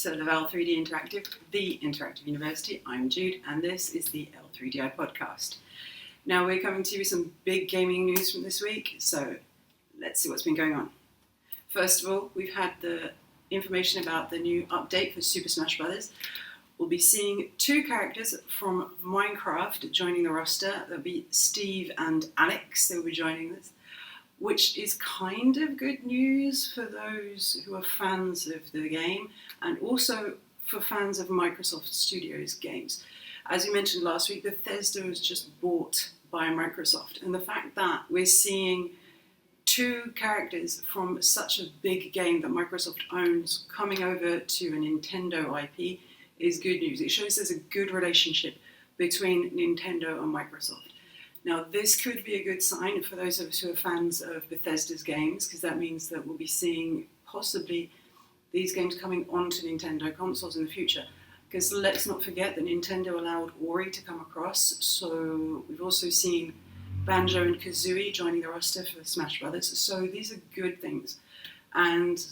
episode of L3D Interactive, the Interactive University. I'm Jude, and this is the L3DI podcast. Now, we're coming to you with some big gaming news from this week, so let's see what's been going on. First of all, we've had the information about the new update for Super Smash Bros. We'll be seeing two characters from Minecraft joining the roster. There'll be Steve and Alex. They'll be joining this, which is kind of good news for those who are fans of the game and also for fans of Microsoft Studios games. As we mentioned last week, Bethesda was just bought by Microsoft, and the fact that we're seeing two characters from such a big game that Microsoft owns coming over to a Nintendo IP is good news. It shows there's a good relationship between Nintendo and Microsoft. Now, this could be a good sign for those of us who are fans of Bethesda's games, because that means that we'll be seeing possibly these games coming onto Nintendo consoles in the future. Because let's not forget that Nintendo allowed Ori to come across, so we've also seen Banjo and Kazooie joining the roster for Smash Brothers. So these are good things, and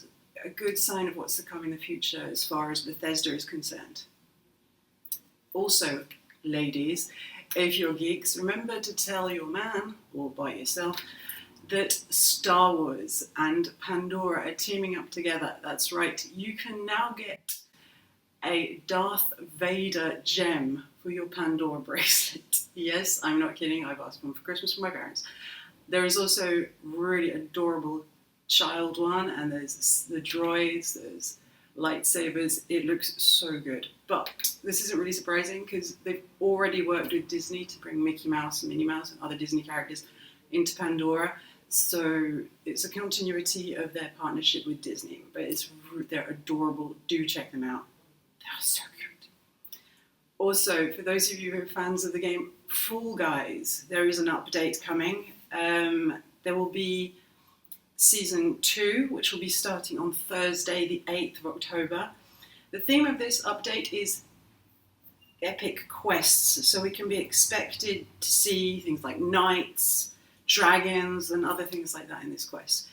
a good sign of what's to come in the future as far as Bethesda is concerned. Also, ladies, if you're geeks, remember to tell your man, or by yourself, that Star Wars and Pandora are teaming up together. That's right, you can now get a Darth Vader gem for your Pandora bracelet. Yes, I'm not kidding, I've asked one for Christmas from my parents. There is also really adorable child one, and there's the droids, there's lightsabers. It looks so good. But this isn't really surprising because they've already worked with Disney to bring Mickey Mouse and Minnie Mouse and other Disney characters into Pandora. So it's a continuity of their partnership with Disney. But they're adorable. Do check them out. They're so good. Also, for those of you who are fans of the game Fall Guys, there is an update coming. There will be Season 2, which will be starting on Thursday, the 8th of October. The theme of this update is epic quests, so we can be expected to see things like knights, dragons, and other things like that in this quest.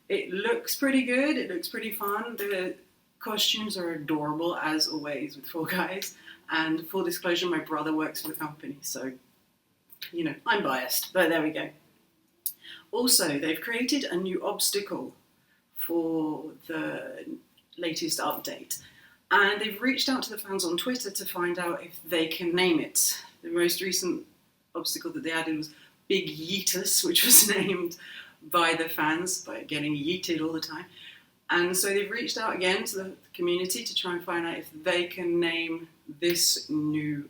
It looks pretty good, it looks pretty fun. The costumes are adorable, as always, with Fall Guys. And full disclosure, my brother works for the company, so, I'm biased, but there we go. Also, they've created a new obstacle for the latest update, and they've reached out to the fans on Twitter to find out if they can name it. The most recent obstacle that they added was Big Yeetus, which was named by the fans by getting yeeted all the time. And so they've reached out again to the community to try and find out if they can name this new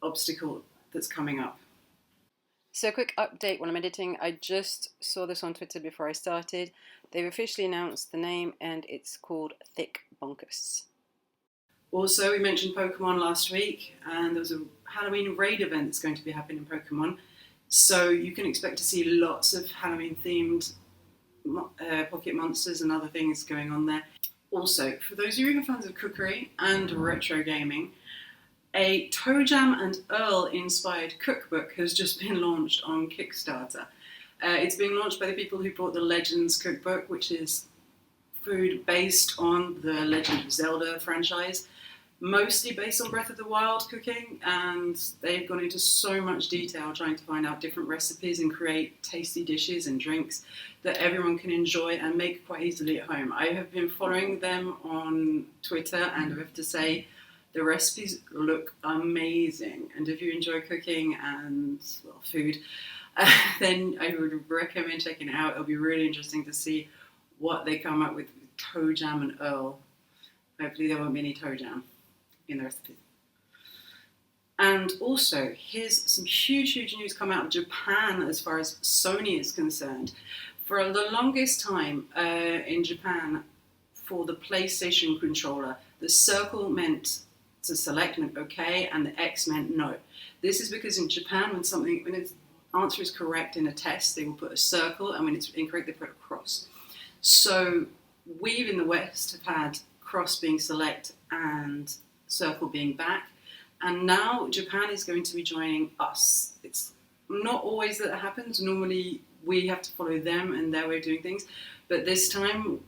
obstacle that's coming up. So a quick update when I'm editing. I just saw this on Twitter before I started. They've officially announced the name, and it's called Thick Bonkus. Also, we mentioned Pokemon last week, and there was a Halloween raid event that's going to be happening in Pokemon. So you can expect to see lots of Halloween-themed pocket monsters and other things going on there. Also, for those of you who are fans of cookery and retro gaming, a Toe Jam and Earl inspired cookbook has just been launched on Kickstarter. It's being launched by the people who brought the Legends cookbook, which is food based on the Legend of Zelda franchise, mostly based on Breath of the Wild cooking, and they've gone into so much detail trying to find out different recipes and create tasty dishes and drinks that everyone can enjoy and make quite easily at home. I have been following them on Twitter, and I have to say, the recipes look amazing, and if you enjoy cooking and food, then I would recommend checking it out. It'll be really interesting to see what they come up with Toe Jam and Earl. Hopefully there won't be any toe jam in the recipes. And also, here's some huge news come out of Japan as far as Sony is concerned. For the longest time in Japan, for the PlayStation controller, the circle meant to select meant okay, and the X meant no. This is because in Japan, when its answer is correct in a test, they will put a circle, and when it's incorrect, they put a cross. So we in the West have had cross being select and circle being back, and now Japan is going to be joining us. It's not always that happens. Normally we have to follow them and their way of doing things, but this time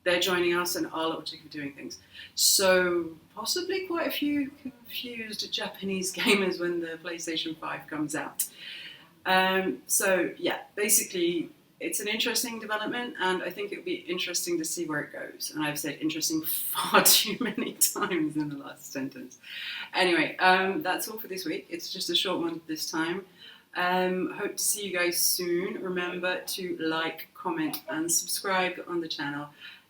they're joining us and are logically doing things. So possibly quite a few confused Japanese gamers when the PlayStation 5 comes out. So yeah, basically it's an interesting development, and I think it'll be interesting to see where it goes. And I've said interesting far too many times in the last sentence. Anyway, that's all for this week. It's just a short one this time. Hope to see you guys soon. Remember to like, comment, and subscribe on the channel.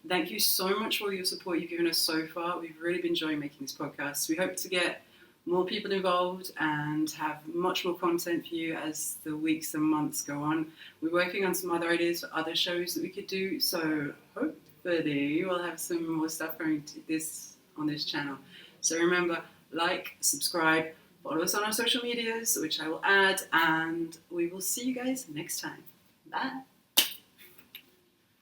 Thank you so much for all your support you've given us so far. We've really been enjoying making these podcasts. We hope to get more people involved and have much more content for you as the weeks and months go on. We're working on some other ideas for other shows that we could do, so hopefully we'll have some more stuff going to this on this channel. So remember, like, subscribe, follow us on our social medias, which I will add, and we will see you guys next time. Bye.